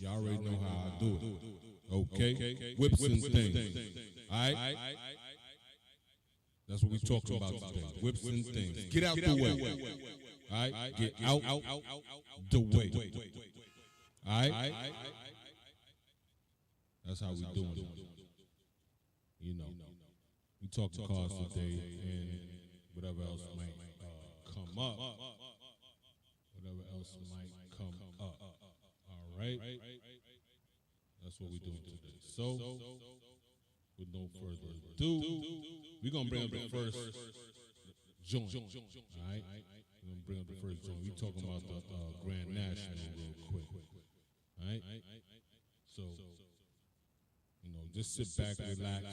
Y'all already know how I do it. Okay? Whips and things. Alright? That's what we're talking about today. Whips and things. Get out the way. Alright? Get out the way. Alright? That's how we doing it. You know. We talk to cars today and whatever else might come up. Whatever else might come up. All right? That's what we're doing today. So, with no further ado, we're going to bring up the first joint. All right? We're going to bring up the first joint. We're talking about the Grand National real quick. All right? So, you know, just sit back, relax,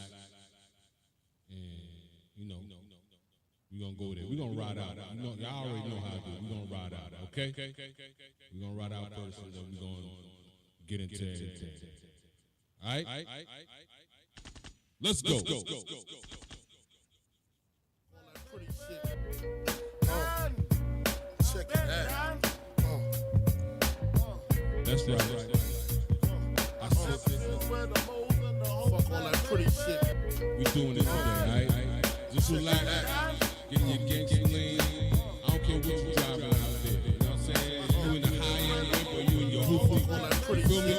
and, you know, we're going to go there. We're going to ride out. You know, y'all already know how to do it. We're going to ride out, okay? We're going to ride out first, and then we're going to get into everything. All right? Let's go. Check it out. That's right. I said Fuck all that pretty shit. we doing it today, all right? Just relax. Get in your gangster lane. I don't care what you driving out there. You know what I'm saying? You in the high end whip or you in your hoopty. You feel me?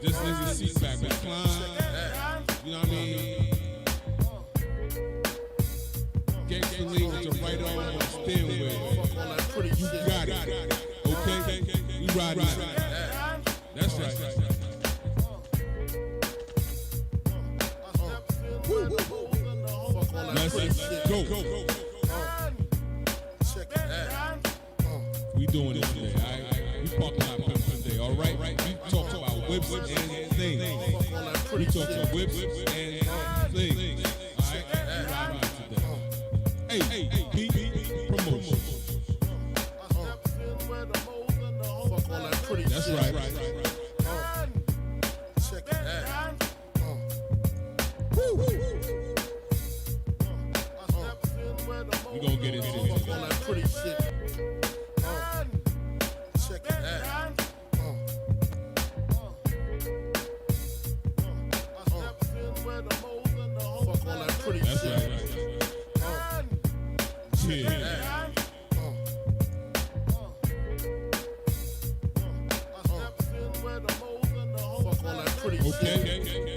Just leave your seat back, recline. You know what I mean? Gangster lane with your right arm on the steering wheel. You got it. Okay? We riding out. That's right. Let's go. Check it out. We doing it today, all right? We talking about pimping today, all right? We talk about whips and things. We talk about whips and things, all right? We riding out today. Hey, Pete, promotion. That's right. Check it out. We gonna get into it. Fuck all that pretty shit. Check it out. Fuck all that pretty That's shit. right. Yeah. Fuck all that pretty shit. Okay.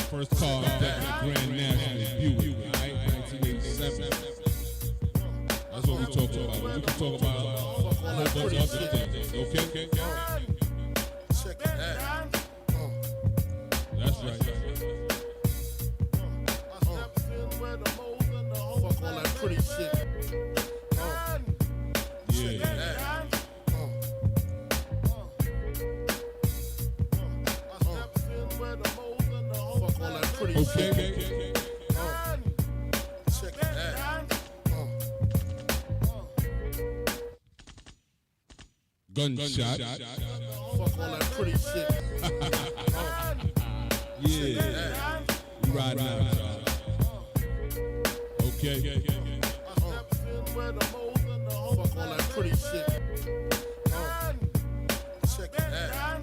First car at the Grand National Buick, all right? 1987. That's what we talking about. We can talk about a whole bunch of other things. Okay? Check it out. That's right. Fuck all that pretty shit. Yeah. Fuck all that pretty shit. Okay. Check it out. Gunshot. Fuck all that pretty shit. Yeah. We riding out, y'all. Okay. Fuck all that pretty shit. Check it out.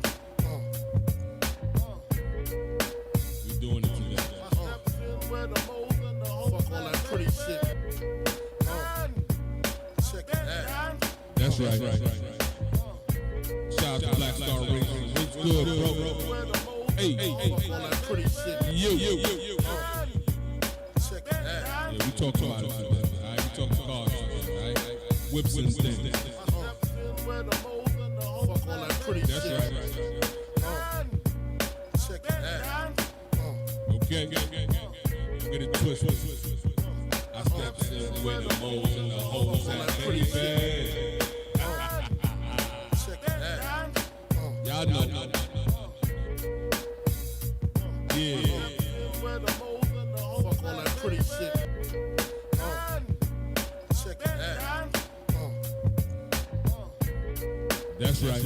We doing it today. Fuck all that pretty shit. Check it out. That's right. Shout out to Black Star Racing. What's good, bro? Hey. Fuck all that pretty shit. You. Check it out. Yeah, we talk about it today, all right? We talk to cars today, all right? Whips and things. Fuck all that pretty That's shit. right. Check it out. Okay. Don't get it twisted. I steps in where the moles and the holes at, baby. Check it out. Y'all know. Yeah. Fuck all that pretty shit. Check it out. That's right.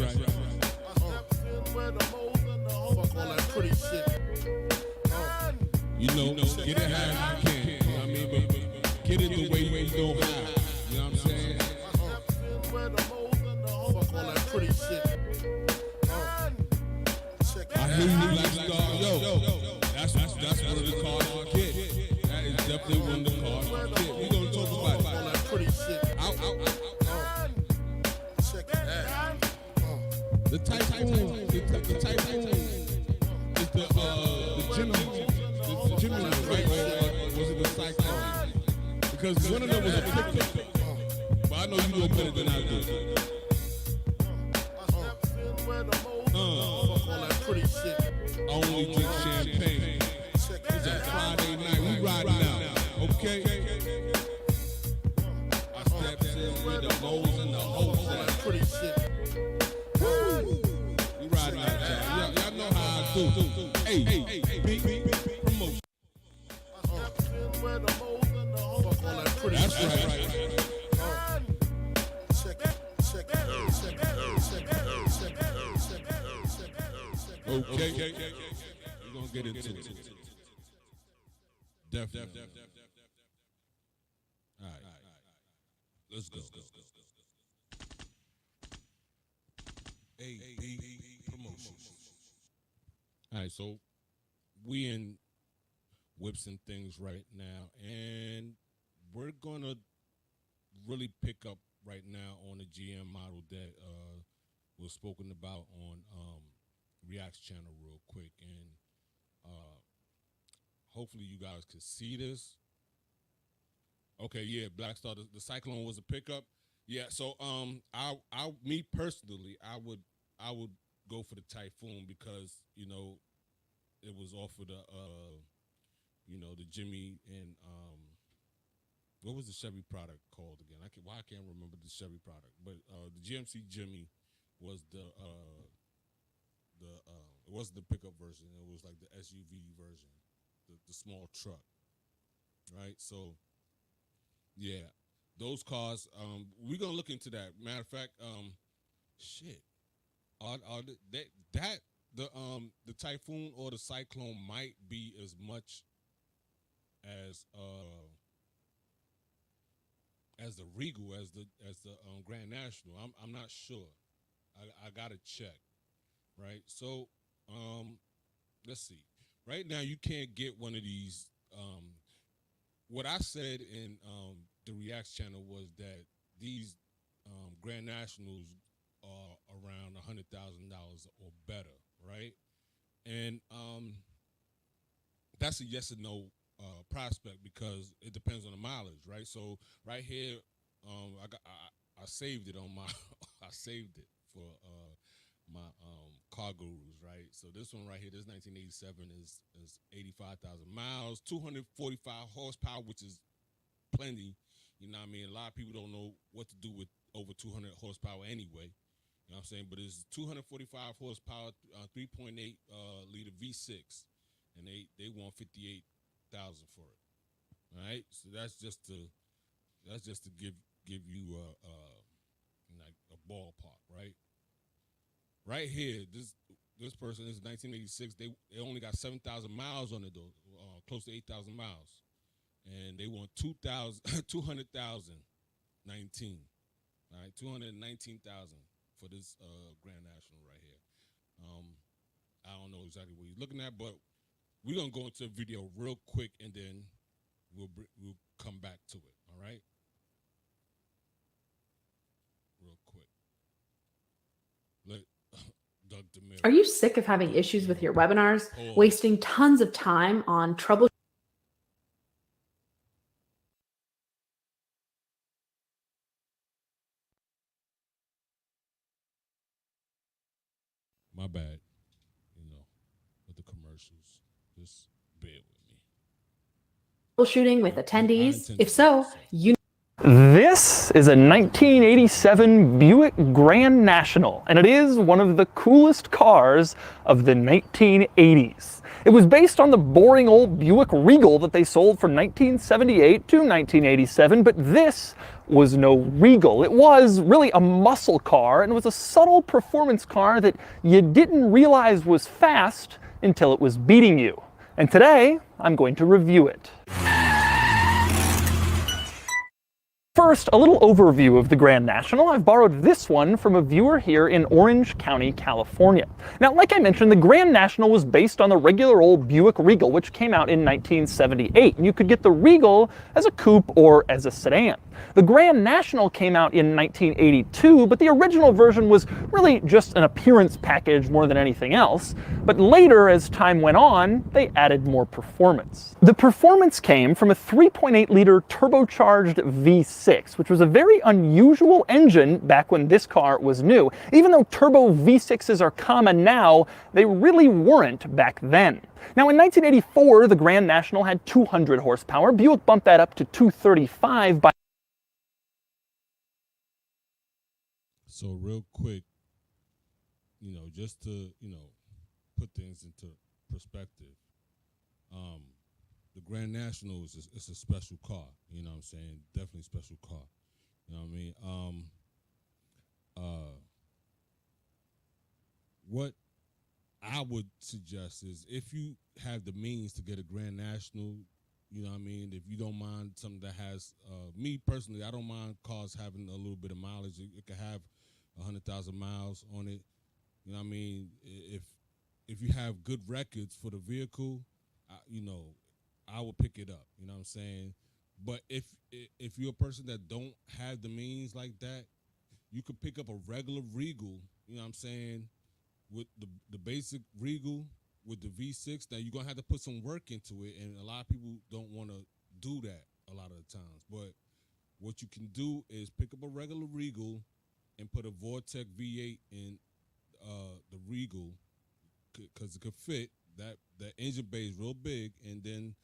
Fuck all that pretty shit. You know, get it how you can. You know what I mean? But get it the way you know how. You know what I'm saying? Fuck all that pretty shit. hear you, Black Star. Yo, that's one of the cars you get. That is definitely one of the cars you get. We gonna talk about all that pretty shit. Check it out. the Typhoon. The Typhoon is the Jimmy, right? Or was it the Cyclone? Because one of them was a pickup. But I know you do it better than I do. All that pretty shit. I only drink champagne. It's a Friday night. We riding out. Okay? I stepped in with the lows and the hoes. All that pretty shit. We riding out, y'all know how I do. Hey, promotion. That's right. Okay. We're gonna get into it. Definitely. All right. Let's go. AB Promotions. All right, so we in whips and things right now, and we're gonna really pick up right now on the GM model that was spoken about on Reacts channel real quick, and hopefully you guys could see this. Okay, yeah, Black Star, the Cyclone was a pickup. Yeah, so I me personally, I would go for the Typhoon because it was off of the the Jimmy and what was the Chevy product called again? I can't remember the Chevy product, but the GMC Jimmy was it wasn't the pickup version. It was like the SUV version, the small truck, right? So, yeah, those cars. We're gonna look into that. Matter of fact, the Typhoon or the Cyclone might be as much as the Regal as the Grand National. I'm not sure. I gotta check. Right, so let's see. Right now, you can't get one of these. What I said in the Reacts channel was that these Grand Nationals are around $100,000 or better, right? And that's a yes or no prospect because it depends on the mileage, right? So right here, I saved it on my I saved it for my car gurus, right? So this one right here, this 1987 is 85,000 miles, 245 horsepower, which is plenty. You know what I mean? A lot of people don't know what to do with over 200 horsepower anyway. You know what I'm saying? But it's 245 horsepower, 3.8 liter V6, and they want 58,000 for it. All right, so that's just to give you like a ballpark, right? Right here, this person is 1986. They only got 7,000 miles on it though, close to 8,000 miles, and they want 200,000, 19. All right, 219,000 for this Grand National right here. I don't know exactly what he's looking at, but we're gonna go into a video real quick, and then we'll come back to it. All right, real quick. Doug DeMille. Are you sick of having issues with your webinars, wasting tons of time on troubleshooting? My bad, with the commercials. Just bear with me. Troubleshooting with attendees? If so, you This is a 1987 Buick Grand National, and it is one of the coolest cars of the 1980s. It was based on the boring old Buick Regal that they sold from 1978 to 1987, but this was no Regal. It was really a muscle car, and it was a subtle performance car that you didn't realize was fast until it was beating you. And today, I'm going to review it. First, a little overview of the Grand National. I've borrowed this one from a viewer here in Orange County, California. Now, like I mentioned, the Grand National was based on the regular old Buick Regal, which came out in 1978. And you could get the Regal as a coupe or as a sedan. The Grand National came out in 1982, but the original version was really just an appearance package more than anything else. But later, as time went on, they added more performance. The performance came from a 3.8-liter turbocharged V6, which was a very unusual engine back when this car was new. Even though turbo V6s are common now, they really weren't back then. Now, in 1984, the Grand National had 200 horsepower. Buick bumped that up to 235 by So real quick, just to, put things into perspective, the Grand National is it's a special car, you know what I'm saying? Definitely a special car. You know what I mean? What I would suggest is if you have the means to get a Grand National, you know what I mean? If you don't mind something that has, me personally, I don't mind cars having a little bit of mileage. It could have 100,000 miles on it. You know what I mean? If you have good records for the vehicle, I would pick it up. You know what I'm saying? But if you're a person that don't have the means like that, you could pick up a regular Regal. You know what I'm saying? With the basic Regal with the V6. Now you're gonna have to put some work into it, and a lot of people don't want to do that a lot of the times. But what you can do is pick up a regular Regal and put a Vortec V8 in the Regal, because it could fit. That engine bay is real big, and then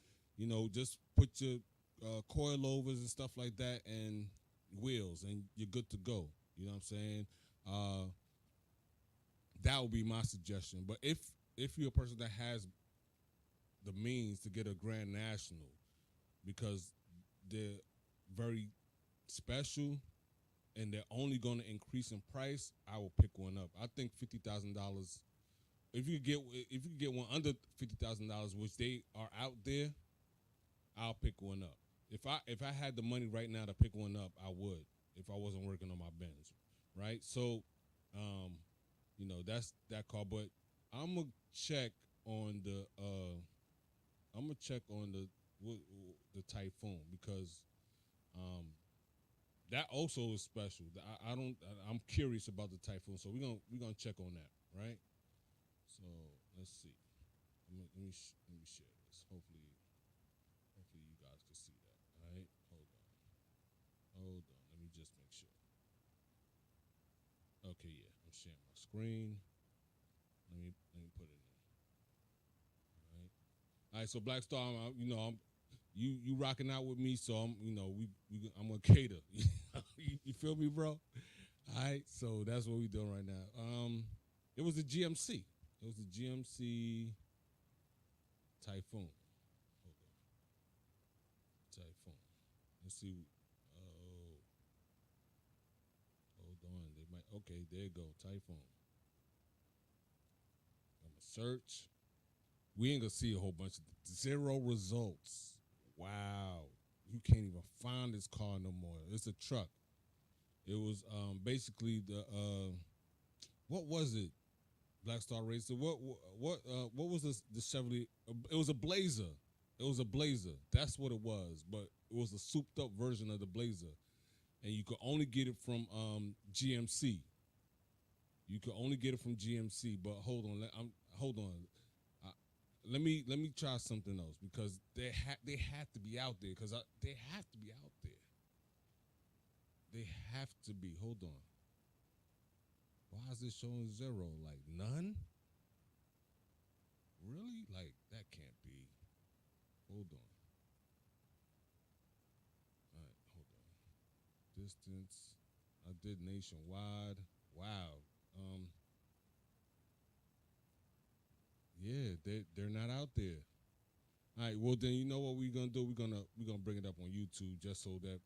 just put your coilovers and stuff like that and wheels, and you're good to go. You know what I'm saying? That would be my suggestion. But if you're a person that has the means to get a Grand National, because they're very special and they're only going to increase in price, I will pick one up. I think $50,000. If you get one under $50,000, which they are out there, I'll pick one up. If I had the money right now to pick one up, I would. If I wasn't working on my Benz, right? So, that's that car. But I'm gonna check on the Typhoon, because that also is special. I'm curious about the Typhoon, so we're gonna check on that, right? So let's see. Let me share this. Hopefully you guys can see that. All right, hold on. Let me just make sure. Okay, yeah, I'm sharing my screen. Let me put it in. All right. So Black Star, you rocking out with me, so I'm gonna cater. You feel me, bro? All right. So that's what we doing right now. It was the GMC. It was the GMC Typhoon. Hold on. Typhoon. Let's see. Oh. Hold on. They might. Okay, there you go. Typhoon. I'm gonna search. We ain't gonna see a whole bunch of 0 results. Wow. You can't even find this car no more. It's a truck. It was basically the what was it? Black Star Racer. What was the Chevrolet? It was a Blazer. It was a Blazer. That's what it was. But it was a souped up version of the Blazer, and you could only get it from GMC. You could only get it from GMC. But hold on. Hold on. Let me try something else, because they have to be out there, because they have to be out there. They have to be. Hold on. Why is it showing 0? Like none? Really? Like that can't be. Hold on. All right, hold on. Distance. I did nationwide. Wow. Yeah, they're not out there. All right. Well, then you know what we're gonna do? We're gonna bring it up on YouTube, just so that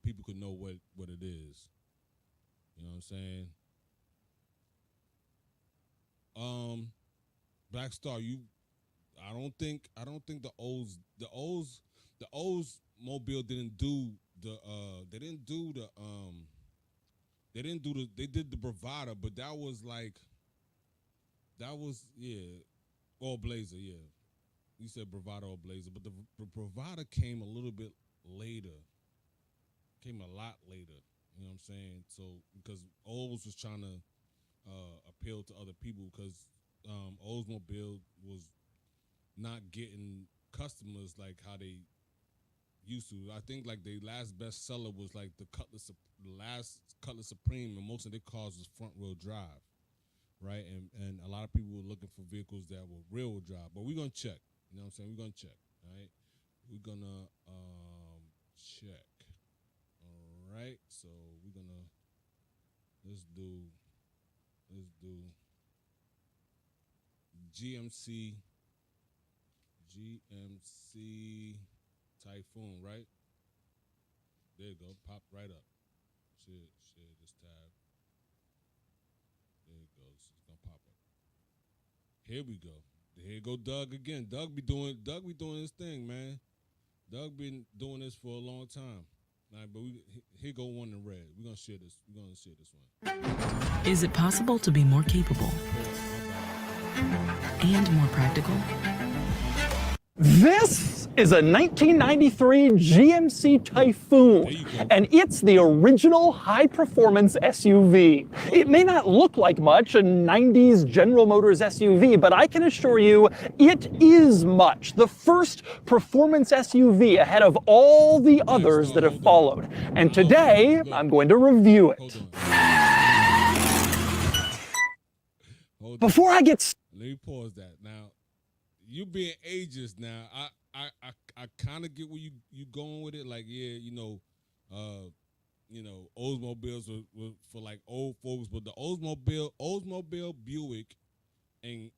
people could know what it is. You know what I'm saying? Black Star, I don't think the O's Oldsmobile didn't do the they didn't do the they did the Bravada, but that was all Blazer, yeah. You said Bravada or Blazer, but the Bravada came a little bit later. Came a lot later. You know what I'm saying? So because Olds was trying to appeal to other people because Oldsmobile was not getting customers like how they used to. I think like their last best seller was like the last Cutlass Supreme, and most of their cars was front wheel drive, right? And a lot of people were looking for vehicles that were rear wheel drive. But we're gonna check. You know what I'm saying? We're gonna check. All right. We're gonna check. All right. So we're gonna let's do GMC Typhoon, right? There you go. Pop right up. Share this tab. There it goes. It's gonna pop up. Here we go. Here go Doug again. Doug be doing his thing, man. Doug been doing this for a long time. All right, but here go one in red. We're gonna share this. We're gonna share this one. Is it possible to be more capable and more practical? This is a 1993 GMC Typhoon, and it's the original high-performance SUV. It may not look like much, a 90s General Motors SUV, but I can assure you it is much. The first performance SUV ahead of all the others that have followed. And today, I'm going to review it. Before I get... Let me pause that. Now, you being ageist now, I kind of get where you going with it. Like, yeah, Oldsmobiles were for like old folks, but the Oldsmobile Buick and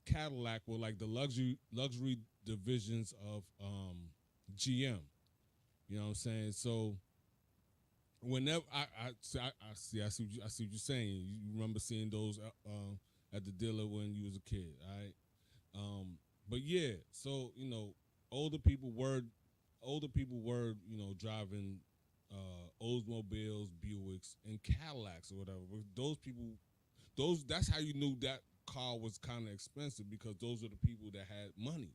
Cadillac were like the luxury divisions of GM. You know what I'm saying? So whenever I see what you're saying. You remember seeing those at the dealer when you was a kid, all right? But yeah, so older people were driving Oldsmobiles, Buicks, and Cadillacs or whatever. That's how you knew that car was kind of expensive, because those are the people that had money.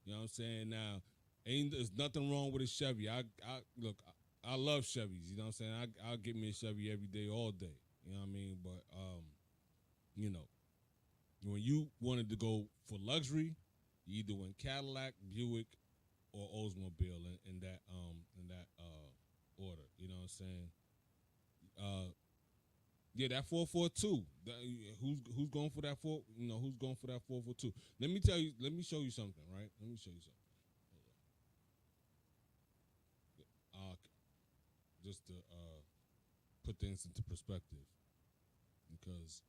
You know what I'm saying? Now, there's nothing wrong with a Chevy. I love Chevys. You know what I'm saying? I'll get me a Chevy every day, all day. You know what I mean? But when you wanted to go for luxury, you either went Cadillac, Buick, or Oldsmobile in that order. You know what I'm saying? Yeah, that 442. Who's going for that who's going for that 442? Let me show you something, right? Let me show you something. Just to put things into perspective, because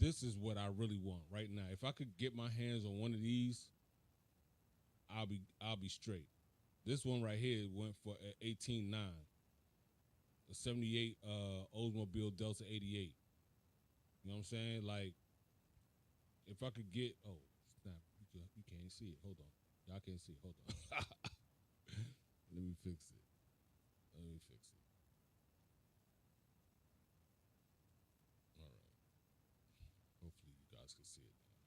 this is what I really want right now. If I could get my hands on one of these, I'll be straight. This one right here went for $18,900. A 78 Oldsmobile Delta 88. You know what I'm saying? Like, if I could get, oh snap, you can't see it. Hold on, y'all can't see it. Hold on. Let me fix it. All right. Hopefully you guys can see it now.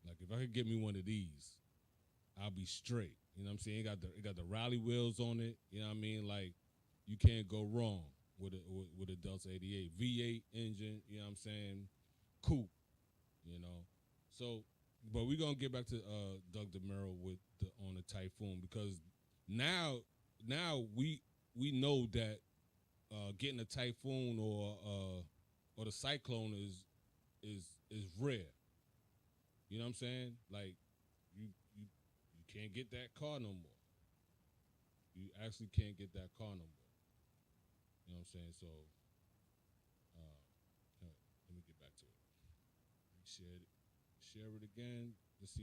Like, if I could get me one of these, I'll be straight. You know what I'm saying? It got the rally wheels on it. You know what I mean? Like, you can't go wrong with a Delta 88 V8 engine. You know what I'm saying? Coupe. So, but we're gonna get back to Doug DeMuro on the Typhoon, because now we know that getting a Typhoon or the Cyclone is rare. You know what I'm saying? Like, you can't get that car no more. You actually can't get that car no more. You know what I'm saying? So, let me get back to it. Share it again.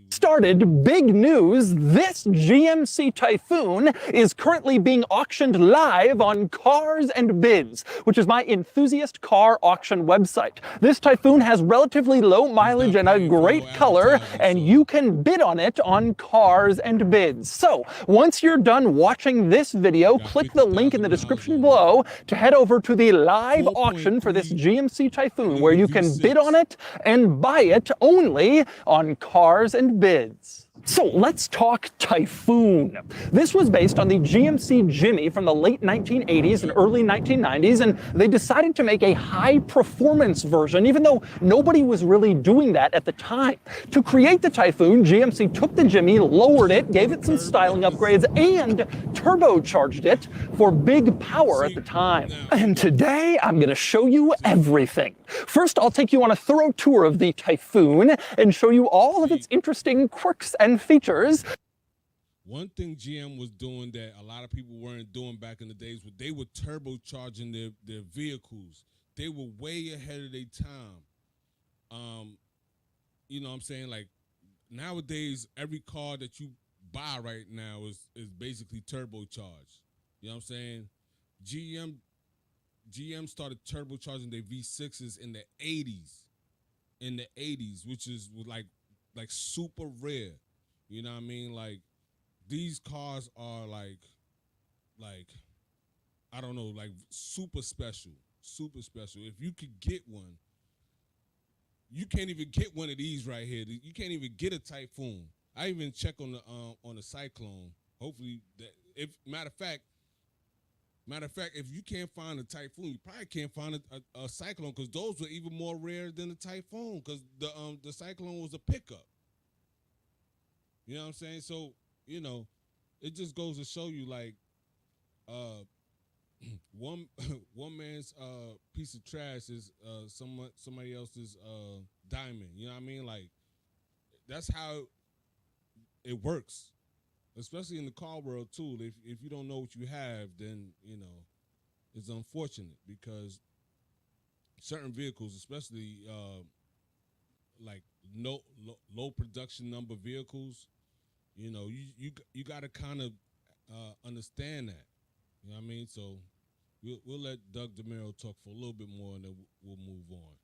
Started, big news, this GMC Typhoon is currently being auctioned live on Cars and Bids, which is my enthusiast car auction website. This Typhoon has relatively low mileage and a great color, and you can bid on it on Cars and Bids. So, once you're done watching this video, click the link in the description below to head over to the live auction for this GMC Typhoon, where you can bid on it and buy it only on Cars and Bids. So let's talk Typhoon. This was based on the GMC Jimmy from the late 1980s and early 1990s, and they decided to make a high-performance version, even though nobody was really doing that at the time. To create the Typhoon, GMC took the Jimmy, lowered it, gave it some styling upgrades, and turbocharged it for big power at the time. And today, I'm going to show you everything. First, I'll take you on a thorough tour of the Typhoon and show you all of its interesting quirks and features. One thing GM was doing that a lot of people weren't doing back in the days was they were turbocharging their vehicles. They were way ahead of their time. You know what I'm saying? Like nowadays, every car that you buy right now is basically turbocharged. You know what I'm saying? GM started turbocharging their V6s in the 80s, which is like super rare. You know what I mean? Like these cars are like I don't know, like super special. If you could get one, you can't even get one of these right here. You can't even get a Typhoon. I even check on the Cyclone. Hopefully, if matter of fact, if you can't find a Typhoon, you probably can't find a Cyclone, because those were even more rare than the Typhoon, because the Cyclone was a pickup. You know what I'm saying? So, you know, it just goes to show you, like, one man's piece of trash is somebody else's diamond. You know what I mean? Like, that's how it works, especially in the car world too. If you don't know what you have, then you know it's unfortunate, because certain vehicles, especially like low production number vehicles, you know, you got to kind of understand that. You know what I mean? So we'll let Doug DeMuro talk for a little bit more, and then we'll move on.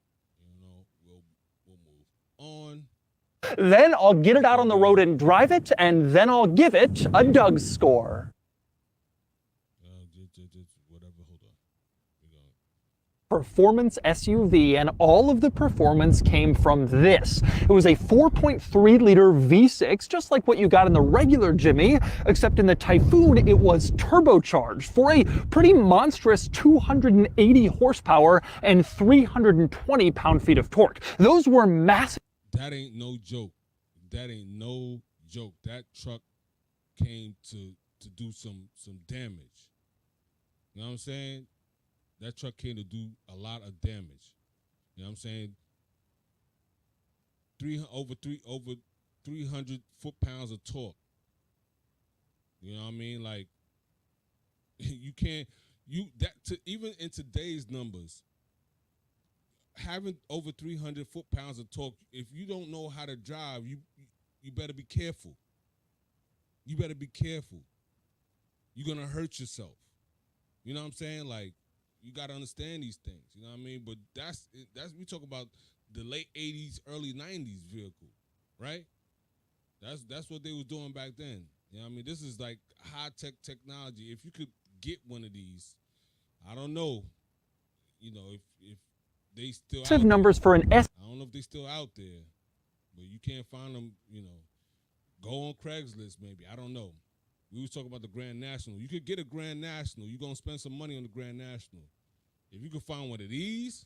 You know, we'll move on. Then I'll get it out on the road and drive it, and then I'll give it a Doug score. Whatever, hold on. Performance SUV, and all of the performance came from this. It was a 4.3-liter V6, just like what you got in the regular Jimmy, except in the Typhoon it was turbocharged for a pretty monstrous 280 horsepower and 320 pound-feet of torque. Those were massive. That ain't no joke. That truck came to do some damage. You know what I'm saying? That truck came to do a lot of damage. You know what I'm saying? Over 300 foot-pounds of torque. You know what I mean? Like, even in today's numbers, having over 300 foot-pounds of torque, if you don't know how to drive, you better be careful. You're going to hurt yourself. You know what I'm saying? Like, you got to understand these things. You know what I mean? But that's we talk about the late 80s, early 90s vehicle, right? That's what they was doing back then. You know what I mean? This is like high-tech technology. If you could get one of these, I don't know, you know, if they still out numbers there. For an S. I don't know if they still out there, but you can't find them, you know. Go on Craigslist maybe. I don't know. We was talking about the Grand National. You could get a Grand National. You're going to spend some money on the Grand National. If you could find one of these,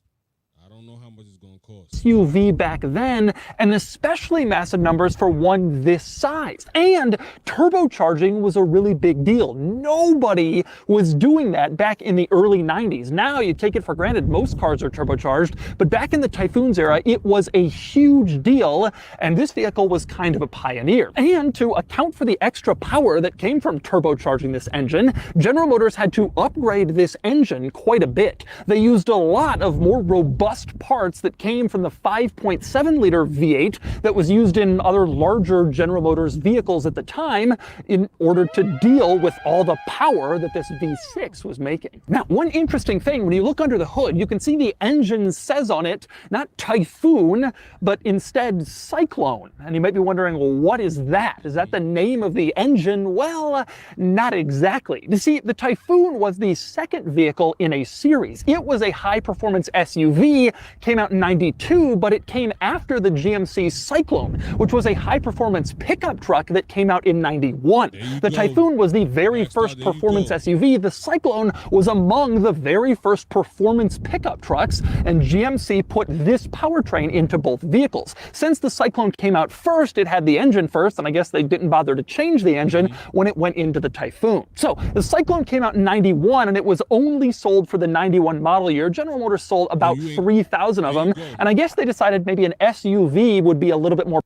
I don't know how much it's going to cost. SUV back then, and especially massive numbers for one this size. And turbocharging was a really big deal. Nobody was doing that back in the early 90s. Now you take it for granted most cars are turbocharged, but back in the Typhoon's era, it was a huge deal, and this vehicle was kind of a pioneer. And to account for the extra power that came from turbocharging this engine, General Motors had to upgrade this engine quite a bit. They used a lot of more robust robust parts that came from the 5.7 liter V8 that was used in other larger General Motors vehicles at the time in order to deal with all the power that this V6 was making. Now, one interesting thing, when you look under the hood, you can see the engine says on it, not Typhoon, but instead Cyclone. And you might be wondering, well, what is that? Is that the name of the engine? Well, not exactly. You see, the Typhoon was the second vehicle in a series. It was a high-performance SUV, came out in '92, but it came after the GMC Cyclone, which was a high-performance pickup truck that came out in '91. The Typhoon was the very first performance SUV. The Cyclone was among the very first performance pickup trucks, and GMC put this powertrain into both vehicles. Since the Cyclone came out first, it had the engine first, and I guess they didn't bother to change the engine when it went into the Typhoon. So the Cyclone came out in '91, and it was only sold for the '91 model year. General Motors sold about 3,000 of them, and I guess they decided maybe an SUV would be a little bit more.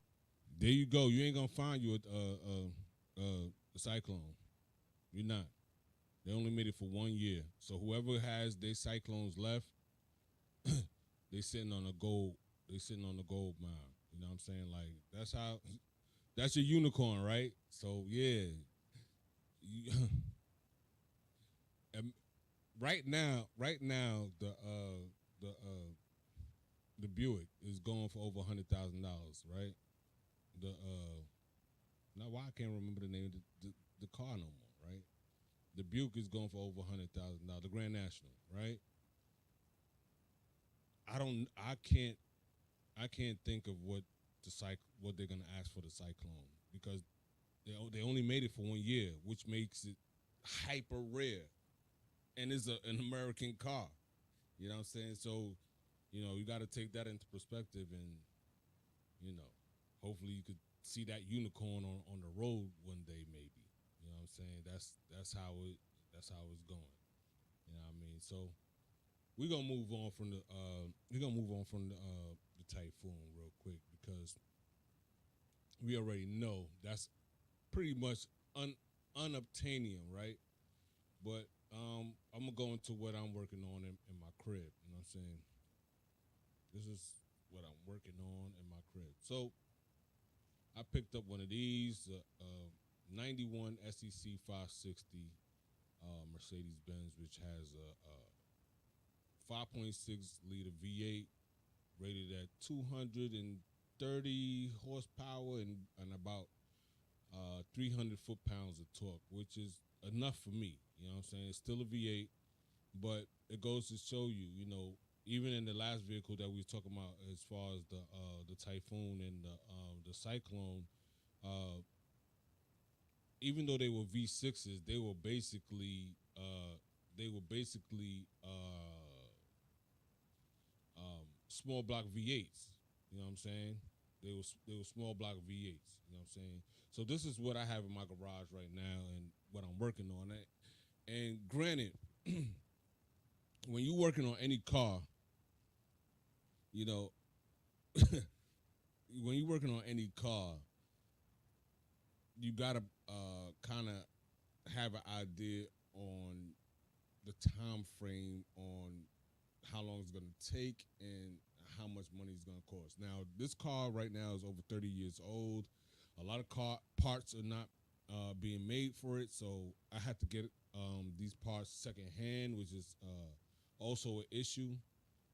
There you go. You ain't gonna find you a Cyclone. You're not. They only made it for 1 year. So whoever has their Cyclones left, they sitting on a gold. They sitting on the gold mine. You know what I'm saying? Like that's your unicorn, right? So yeah. Right now, the Buick is going for over $100,000, right? Now why I can't remember the name of the car no more, right? The Buick is going for over $100,000, the Grand National, right? I can't think of what they're gonna ask for the Cyclone, because they only made it for 1 year, which makes it hyper rare, and is an American car. You know what I'm saying? So, you know, you got to take that into perspective, and you know, hopefully you could see that unicorn on the road one day, maybe. You know what I'm saying? That's how it's going. You know what I mean? So we're gonna move on from the Typhoon real quick, because we already know that's pretty much unobtainium, right? But I'm gonna go into what I'm working on in my crib. You know what I'm saying? This is what I'm working on in my crib. So I picked up one of these 91 SEC 560 Mercedes-Benz, which has a 5.6 liter V8 rated at 230 horsepower and about 300 foot-pounds of torque, which is enough for me. You know what I'm saying? It's still a V8, but it goes to show you, you know, even in the last vehicle that we were talking about, as far as the Typhoon and the Cyclone, even though they were V6s, they were basically small block V8s. You know what I'm saying? They were small block V8s. You know what I'm saying? So this is what I have in my garage right now, and what I'm working on. And granted, when you're working on any car, you know, when you're working on any car, you gotta kind of have an idea on the time frame on how long it's gonna take and how much money it's gonna cost. Now, this car right now is over 30 years old. A lot of car parts are not being made for it, so I had to get these parts secondhand, which is also an issue.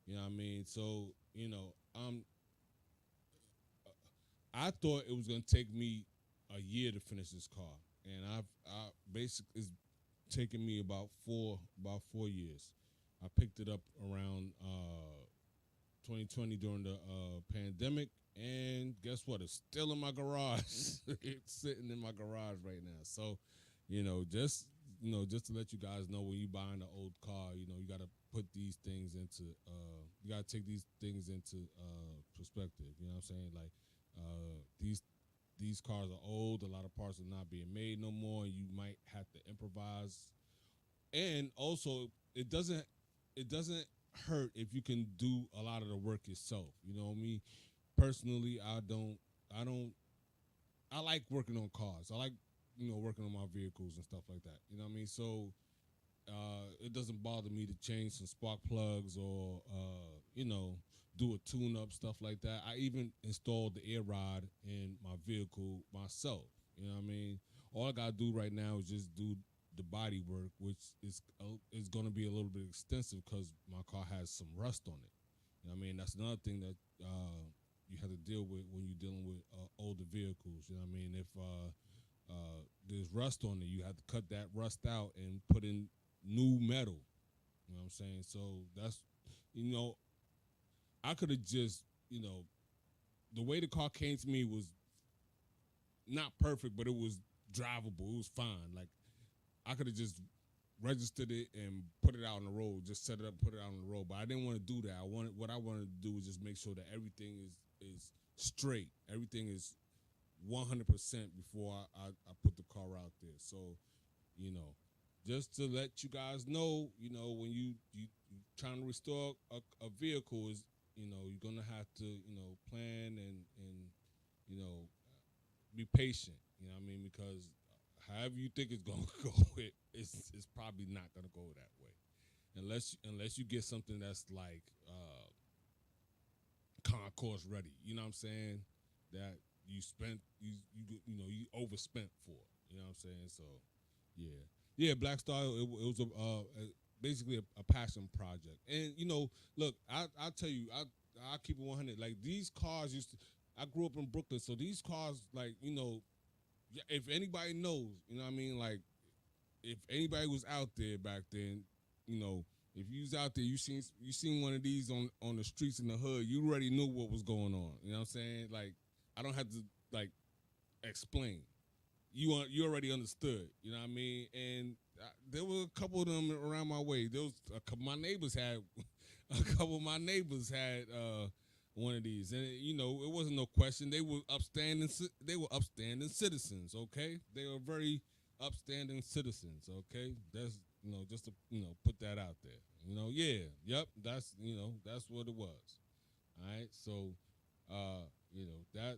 You know what I mean? So, you know, I thought it was gonna take me a year to finish this car, and I basically, it's taken me about four years. I picked it up around 2020 during the pandemic, and guess what? It's still in my garage. It's sitting in my garage right now. So, you know, just to let you guys know, when you buying an old car, you know, you got to put these things into, you got to take these things into perspective. You know what I'm saying? Like, these cars are old. A lot of parts are not being made no more. And you might have to improvise. And also, it doesn't hurt if you can do a lot of the work yourself. You know what I mean? Personally, I like working on cars. I like, you know, working on my vehicles and stuff like that. You know what I mean? So it doesn't bother me to change some spark plugs or do a tune-up, stuff like that. I even installed the air rod in my vehicle myself. You know what I mean? All I gotta do right now is just do the body work, which is going to be a little bit extensive because my car has some rust on it. You know what I mean? That's another thing that you have to deal with when you're dealing with older vehicles. You know what I mean? If there's rust on it, you have to cut that rust out and put in new metal. You know what I'm saying? So that's, I could have just, the way the car came to me was not perfect, but it was drivable. It was fine. Like, I could have just registered it and put it out on the road, just set it up, put it out on the road. But I didn't want to do that. What I wanted to do was just make sure that everything is straight. Everything is 100% before I put the car out there. So, just to let you guys know, when you trying to restore a vehicle is, you're going to have to, plan and be patient, you know what I mean? Because however you think it's going to go, it's probably not going to go that way. Unless you get something that's like concourse ready, you know what I'm saying? That you spent, you overspent for, you know what I'm saying? So, yeah, Black Star, it was basically a passion project. And, look, I'll tell you, I'll keep it 100. Like, these cars I grew up in Brooklyn, so these cars, like, if anybody knows, you know what I mean? Like, if anybody was out there back then, if you was out there, you seen one of these on the streets in the hood, you already knew what was going on. You know what I'm saying? Like, I don't have to, like, explain. You already understood. You know what I mean? And there were a couple of them around my way. There was my neighbors had a couple of my neighbors had one of these, and it wasn't no question. They were upstanding. They were upstanding citizens. Okay, they were very upstanding citizens. Okay, that's just to put that out there. That's that's what it was. All right, so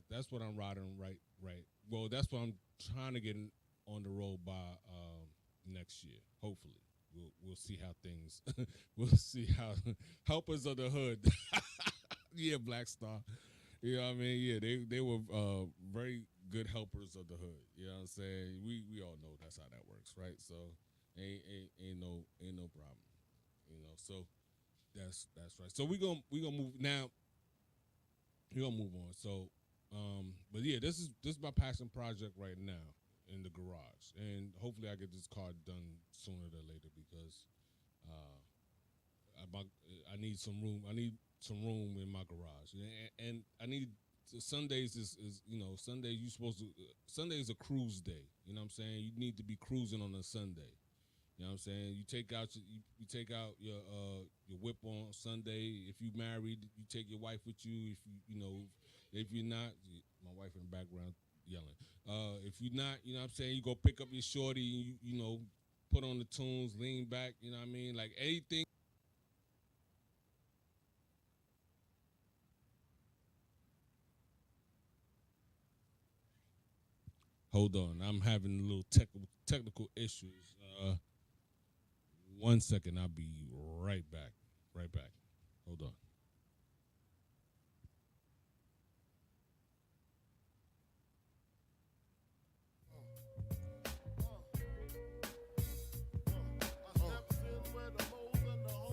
that's what I'm riding right. Well, that's what I'm trying to get on the road by next year. Hopefully, we'll see how things. We'll see how helpers of the hood. Yeah, Black Star. You know what I mean? Yeah, they were very good helpers of the hood. You know what I'm saying? We all know that's how that works, right? So ain't no problem. So that's right. So we gonna move now. We're gonna move on. So but yeah, this is my passion project right now in the garage. And hopefully I get this car done sooner than later because I need some room. I need some room in my garage, and I need Sundays is Sundays you supposed to Sunday's a cruise day. You know what I'm saying? You need to be cruising on a Sunday. You know what I'm saying? You take out your whip on Sunday. If you married, you take your wife with you. If you're not, my wife in the background yelling. If you're not, you know what I'm saying, you go pick up your shorty and you put on the tunes, lean back. You know what I mean? Like anything. Hold on, I'm having a little technical issues. 1 second, I'll be right back. Hold on.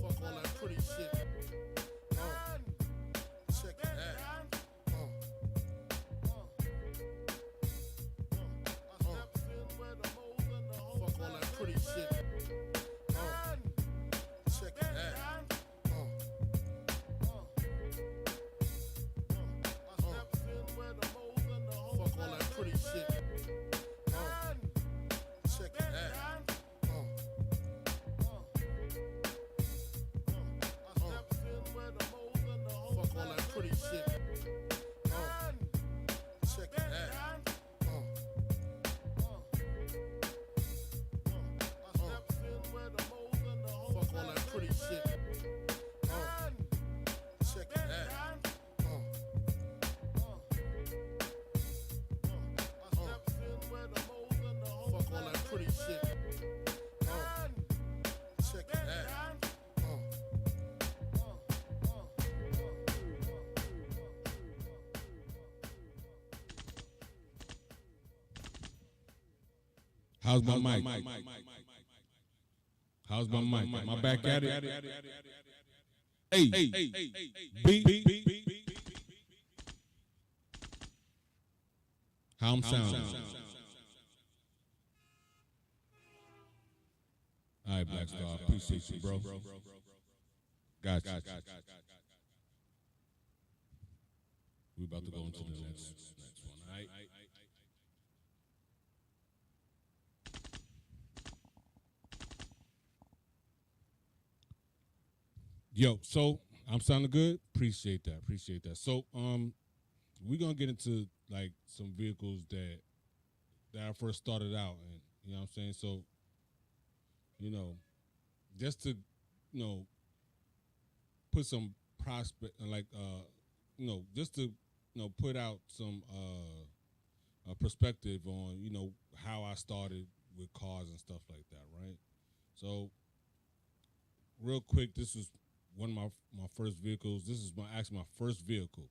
Fuck all that pretty shit. Check it out. Fuck all that pretty shit. Check it out. How's my mic? How's my mic? Am I back at it? Hey, B. How I'm sounding? All right, Black Star. Appreciate you, bro. Gotcha. We about to go into the next one. All right. Yo, so I'm sounding good. Appreciate that. So, we're gonna get into like some vehicles that I first started out in. You know what I'm saying? So, just to, put some prospect like just to put out some perspective on how I started with cars and stuff like that, right? So, real quick, this is one of my first vehicles. This is actually my first vehicle.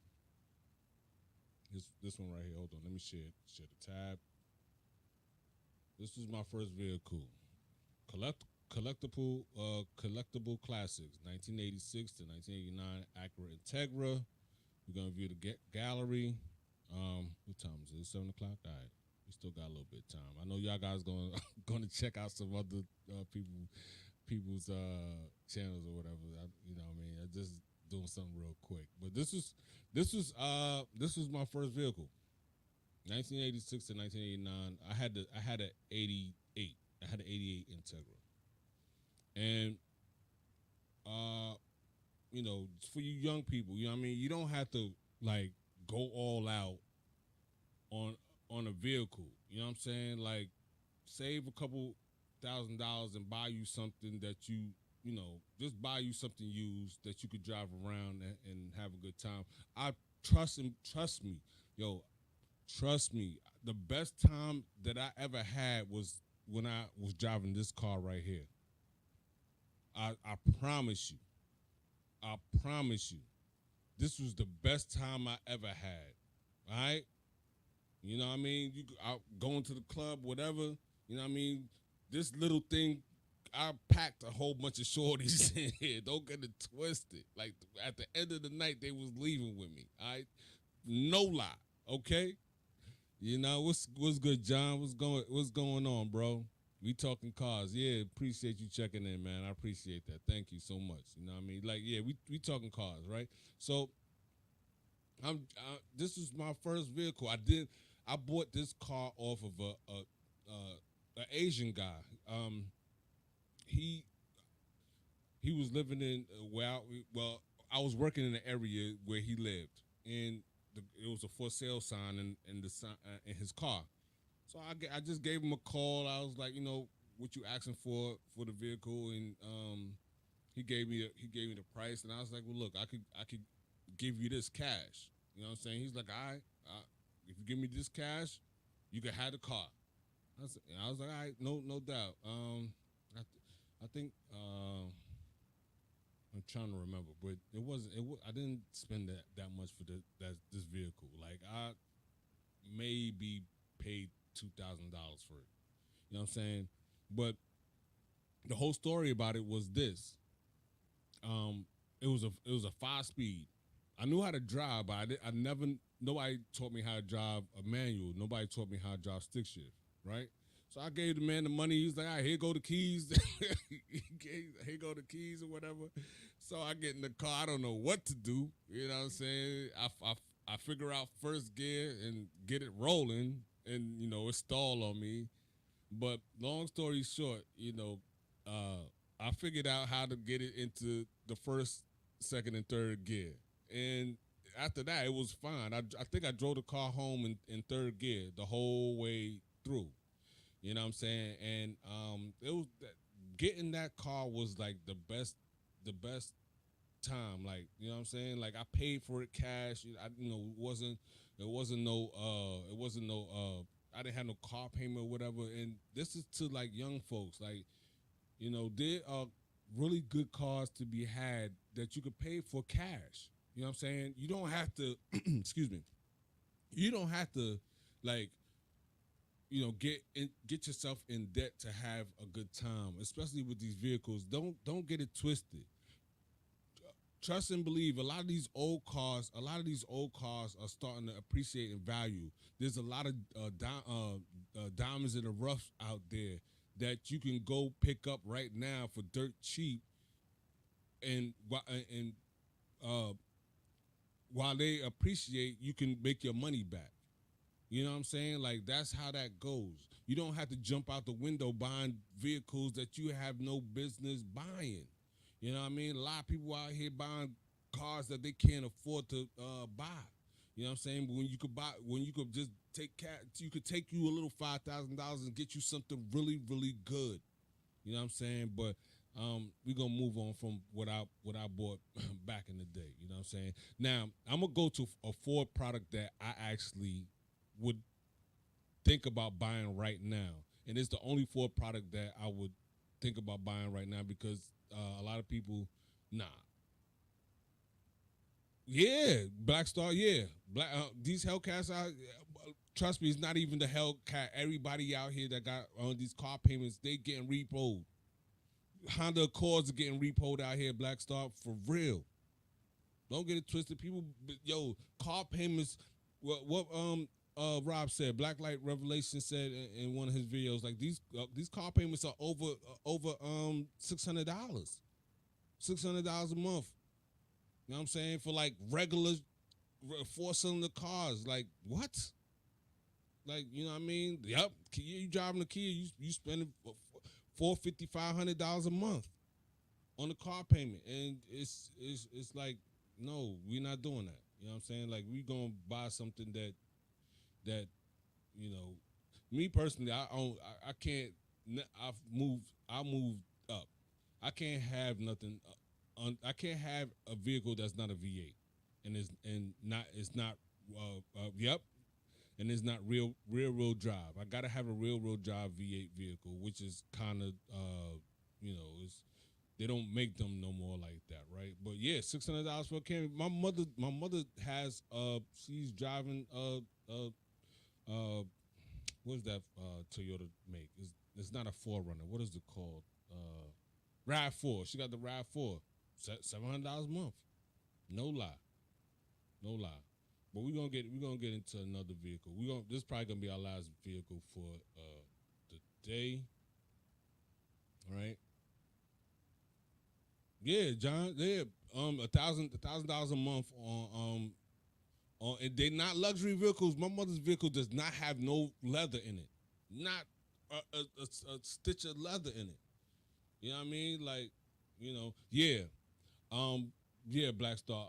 This one right here. Hold on, let me share the tab. This is my first vehicle. Collectible classics, 1986 to 1989 Acura Integra. We're gonna view the gallery. What time is it? 7 o'clock. All right, we still got a little bit of time. I know y'all guys gonna check out some other people's channels or whatever. You know what I mean? I'm just doing something real quick. But this was my first vehicle. 1986 to 1989. I had an 88. I had an 88 Integra. And for you young people, you know what I mean, you don't have to like go all out on a vehicle. You know what I'm saying? Like, save a couple $1,000s and buy you something that just buy you something used that you could drive around and have a good time. Trust me, the best time that I ever had was when I was driving this car right here. I promise you. This was the best time I ever had. All right? You know what I mean? Going to the club, whatever. You know what I mean? This little thing, I packed a whole bunch of shorties in here. Don't get it twisted. Like, at the end of the night, they was leaving with me. All right? No lie. Okay? What's good, John? What's going on, bro? We talking cars. Yeah, appreciate you checking in, man. I appreciate that. Thank you so much. You know what I mean? Like, yeah, we talking cars, right? So, this is my first vehicle. I bought this car off of an Asian guy. He was living in I was working in the area where he lived, and it was a for sale sign in his car. So I just gave him a call. I was like, what you asking for the vehicle, and he gave me the price, and I was like, well, look, I could give you this cash. You know what I'm saying? He's like, all right, if you give me this cash, you can have the car. I was like, all right, no doubt. I think I'm trying to remember, but I didn't spend that much for this vehicle. Like, I maybe paid $2,000 for it. You know what I'm saying? But the whole story about it was this. It was a 5-speed. I knew how to drive, but nobody taught me how to drive a manual. Nobody taught me how to drive stick shift, right? So I gave the man the money. He was like, all right, here go the keys. Here go the keys or whatever. So I get in the car. I don't know what to do. You know what I'm saying? I figure out first gear and get it rolling, and, it stalled on me. But long story short, I figured out how to get it into the first, second, and third gear. And after that, it was fine. I think I drove the car home in third gear the whole way through. You know what I'm saying? And it was getting that car was like the best time. Like, you know what I'm saying? Like, I paid for it cash. I didn't have no car payment or whatever. And this is to like young folks. Like, there are really good cars to be had that you could pay for cash. You know what I'm saying? You don't have to excuse me. You don't have to, like, get yourself in debt to have a good time, especially with these vehicles. Don't get it twisted. Trust and believe. A lot of these old cars are starting to appreciate in value. There's a lot of diamonds in the rough out there that you can go pick up right now for dirt cheap, and while they appreciate, you can make your money back. You know what I'm saying? Like, that's how that goes. You don't have to jump out the window buying vehicles that you have no business buying. You know what I mean? A lot of people out here buying cars that they can't afford to buy. You know what I'm saying? When you could just you could take you a little $5,000 and get you something really, really good. You know what I'm saying? But we're gonna move on from what I bought back in the day. You know what I'm saying? Now I'm gonna go to a Ford product that I actually would think about buying right now, and it's the only Ford product that I would think about buying right now because a lot of people, yeah, Black Star, yeah, these Hellcats out. Trust me, it's not even the Hellcat. Everybody out here that got on these car payments, they getting repoed. Honda Accords are getting repoed out here, Black Star, for real. Don't get it twisted. People, car payments, what Rob said, Blacklight Revelation said in one of his videos, like these car payments are over $600. $600 a month. You know what I'm saying? For like regular 4-cylinder cars. Like, what? Like, you know what I mean? Yep. You driving a Kia, you spending $450, $500 a month on the car payment. And it's like, no, we're not doing that. You know what I'm saying? Like, we gonna buy something that, you know, me personally, I can't, I moved up. I can't have nothing, I can't have a vehicle that's not a V8 and it's not and it's not real drive. I gotta have a real drive V8 vehicle, which is kind of, they don't make them no more like that, right? But yeah, $600 for a Camry. My mother has she's driving what's that Toyota make? It's not a 4Runner. What is it called? RAV4. She got the RAV4. $700 a month. No lie. But we're gonna get into another vehicle. This is probably gonna be our last vehicle for the day. All right. Yeah, John. Yeah, $1,000 a month on and they're not luxury vehicles. My mother's vehicle does not have no leather in it. Not a stitch of leather in it. You know what I mean? Like, yeah. Yeah, Black Star.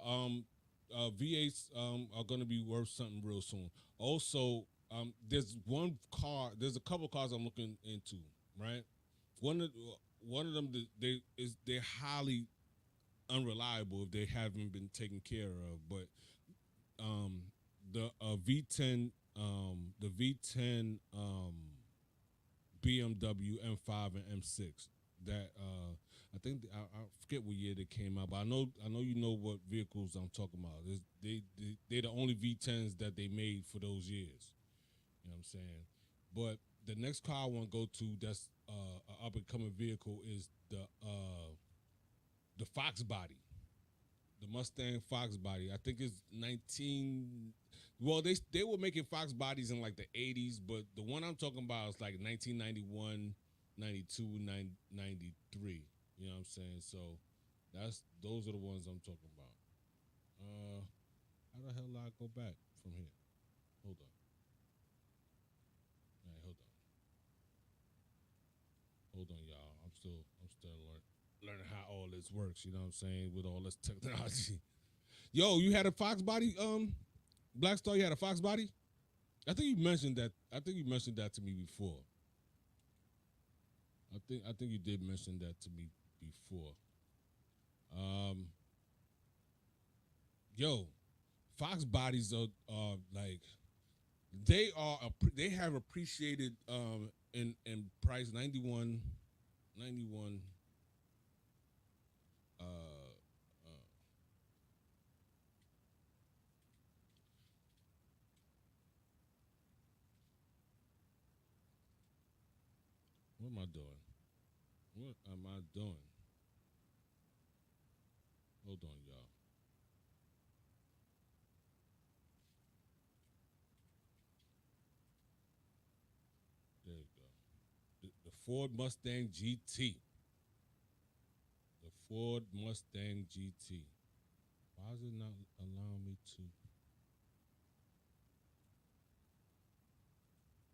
V8s are gonna be worth something real soon. Also, there's a couple cars I'm looking into, right? One of them, they're highly unreliable if they haven't been taken care of. But the V10 BMW M5 and M6 that I think I forget what year they came out, but I know you know what vehicles I'm talking about. They're the only V10s that they made for those years. You know what I'm saying? But the next car I want to go to that's an up and coming vehicle is the Fox Body, the Mustang Fox Body. I think it's 19. Well, they were making Fox Bodies in like the 80s, but the one I'm talking about is like 1991, 92, 93. You know what I'm saying? So those are the ones I'm talking about. How the hell do I go back from here? Hold on. All right, hold on, y'all. I'm still learning how all this works. You know what I'm saying? With all this technology. Yo, you had a Fox Body, Black Star. You had a Fox Body. I think you mentioned that to me before. I think you did mention that to me before. Yo, Fox Bodies are like they have appreciated in price. 91 am I doing? What am I doing? Hold on, y'all. There you go. The Ford Mustang GT. The Ford Mustang GT. Why is it not allowing me to?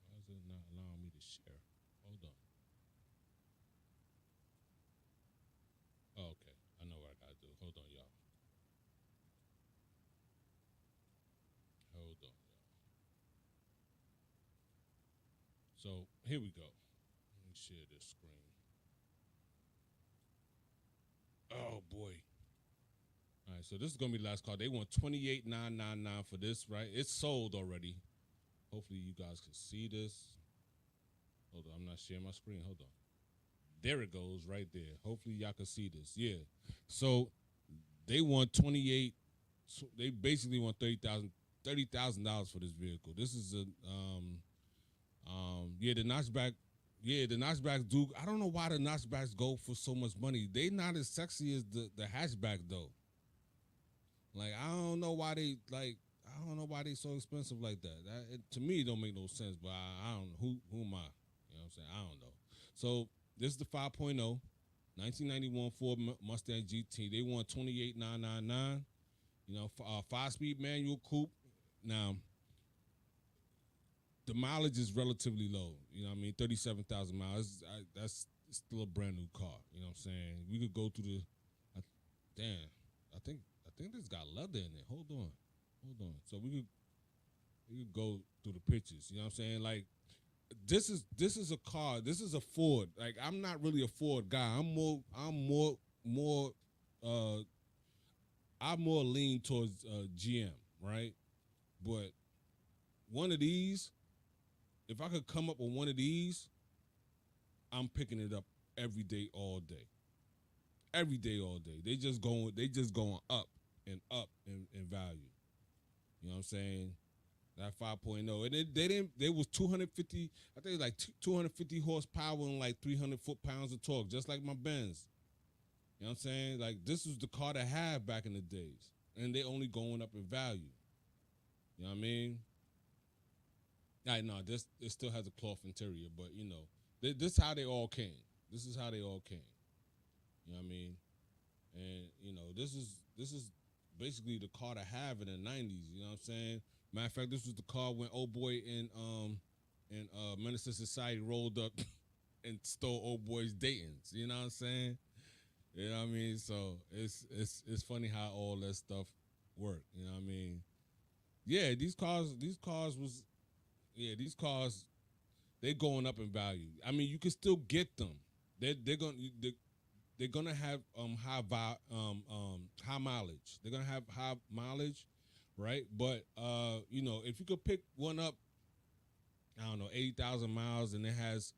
Why is it not allowing me to share? Hold on. Oh, okay. I know what I gotta do. Hold on, y'all. Hold on, y'all. So here we go. Let me share this screen. Oh boy. All right, so this is gonna be the last card. They want $28,999 for this, right? It's sold already. Hopefully you guys can see this. Hold on, I'm not sharing my screen. Hold on. There it goes, right there. Hopefully y'all can see this. Yeah. So they want 28. So they basically want $30,000 for this vehicle. This is a the notchback. Yeah, the notchbacks do. I don't know why the notchbacks go for so much money. They not as sexy as the hatchback though. Like I don't know why they so expensive like that. To me it don't make no sense. But I don't know who am I? You know what I'm saying? I don't know. So this is the 5.0, 1991 Ford Mustang GT. They want $28,999. You know, 5-speed manual coupe. Now the mileage is relatively low. You know what I mean? 37,000 miles. That's still a brand new car. You know what I'm saying? We could go through the. I think this got leather in it. Hold on. So we could go through the pictures. You know what I'm saying? Like this is a car. This is a Ford. Like I'm not really a Ford guy. I'm more lean towards GM, right? But one of these, if I could come up with one of these, I'm picking it up every day, all day. Every day, all day. They just going up and up in value. You know what I'm saying? That 5.0. And they was 250, I think it was like 250 horsepower and like 300 foot-pounds of torque, just like my Benz. You know what I'm saying? Like this was the car to have back in the days. And they only going up in value. You know what I mean? It still has a cloth interior, but you know, this is how they all came. This is how they all came. You know what I mean? And you know, this is basically the car to have in the 90s. You know what I'm saying? Matter of fact, this was the car when old boy in Menace to Society rolled up and stole old boy's Dayton's. You know what I'm saying? You know what I mean? So it's funny how all that stuff worked. You know what I mean? Yeah, these cars they're going up in value. I mean, you can still get them. They're gonna have high mileage. They're gonna have high mileage, right? But you know, if you could pick one up, I don't know, 80,000 miles, and it has,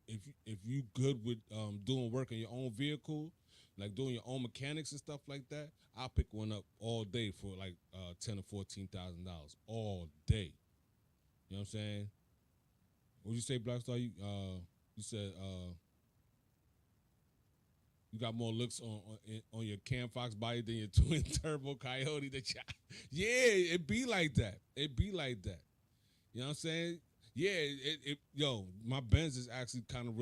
if you good with doing work on your own vehicle, like doing your own mechanics and stuff like that, I'll pick one up all day for like $10,000 or $14,000 all day. You know what I'm saying? What'd you say, Blackstar? You said you got more looks on your Cam Fox body than your twin turbo Coyote. Yeah, it be like that. It be like that. You know what I'm saying? Yeah, yo, my Benz is actually kind of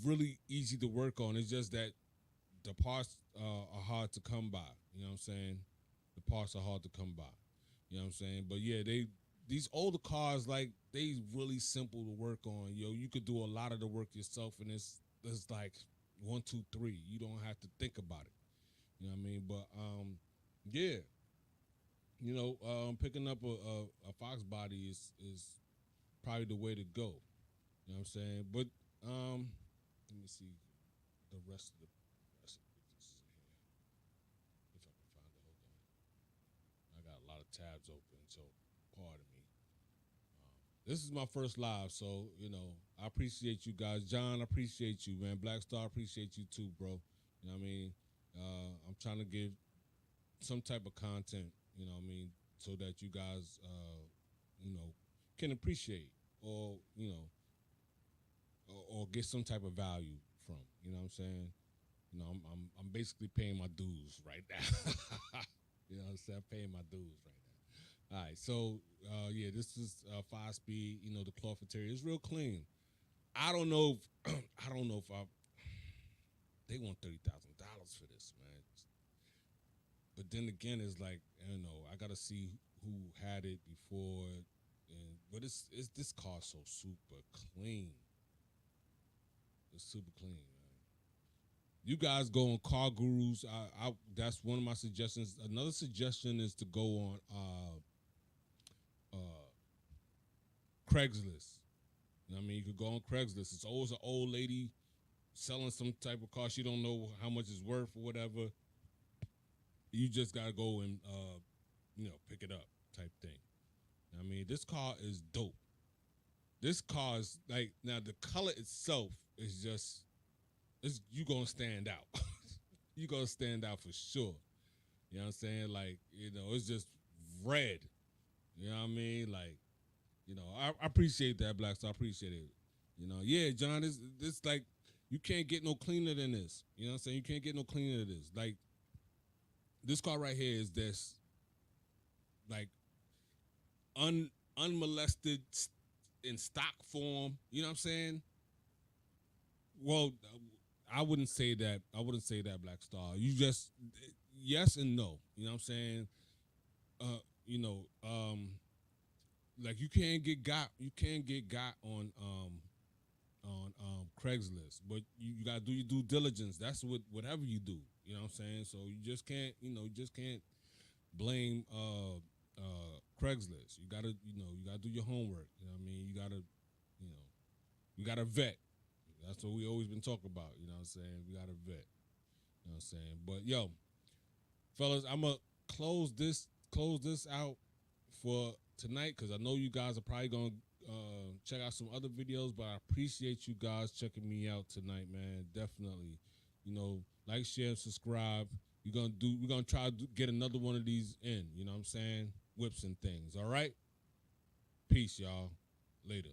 really easy to work on. It's just that the parts are hard to come by. You know what I'm saying? The parts are hard to come by. You know what I'm saying? But yeah, these older cars, like, they really simple to work on. Yo, you could do a lot of the work yourself, and it's like 1, 2, 3. You don't have to think about it. You know what I mean? But yeah, you know, picking up a Fox body is probably the way to go. You know what I'm saying? But let me see the rest of the pictures here. If I can find it. Hold on. I got a lot of tabs open, so pardon me. This is my first live, so, you know, I appreciate you guys. John, I appreciate you, man. Black Star, appreciate you too, bro. You know what I mean? I'm trying to give some type of content, you know what I mean, so that you guys, you know, can appreciate or, you know, or get some type of value from. You know what I'm saying? You know, I'm basically paying my dues right now. You know what I'm saying? I'm paying my dues right now. All right, so yeah, this is 5-speed. You know, the cloth interior is real clean. I don't know if I don't know if they want $30,000 for this, man. But then again, it's like, you know, I gotta see who had it before, but it's this car so super clean. It's super clean, man. You guys go on Car Gurus. I that's one of my suggestions. Another suggestion is to go on Craigslist. You know what I mean? You could go on Craigslist. It's always an old lady selling some type of car. She don't know how much it's worth or whatever. You just gotta go and you know, pick it up type thing. I mean, this car is dope. This car is like, now the color itself is just, you gonna stand out. You gonna stand out for sure. You know what I'm saying? Like, you know, it's just red. You know what I mean? Like, you know, I appreciate that, Black Star. I appreciate it. You know, yeah, John, this like, you can't get no cleaner than this. You know what I'm saying? You can't get no cleaner than this. Like, this car right here is this, like, unmolested in stock form. You know what I'm saying? Well, I wouldn't say that. I wouldn't say that, Black Star. You just, yes and no. You know what I'm saying? You know, like, you can't get got on Craigslist, but you gotta do your due diligence. That's whatever you do. You know what I'm saying? So you just can't, you know, blame Craigslist. You gotta do your homework. You know what I mean? You gotta vet. That's what we always been talking about. You know what I'm saying? We gotta vet. You know what I'm saying? But yo, fellas, I'm gonna close this out for tonight, because I know you guys are probably gonna check out some other videos, but I appreciate you guys checking me out tonight, man. Definitely. You know, like, share, and subscribe. We're gonna try to get another one of these in. You know what I'm saying? Whips and things. All right. Peace, y'all. Later.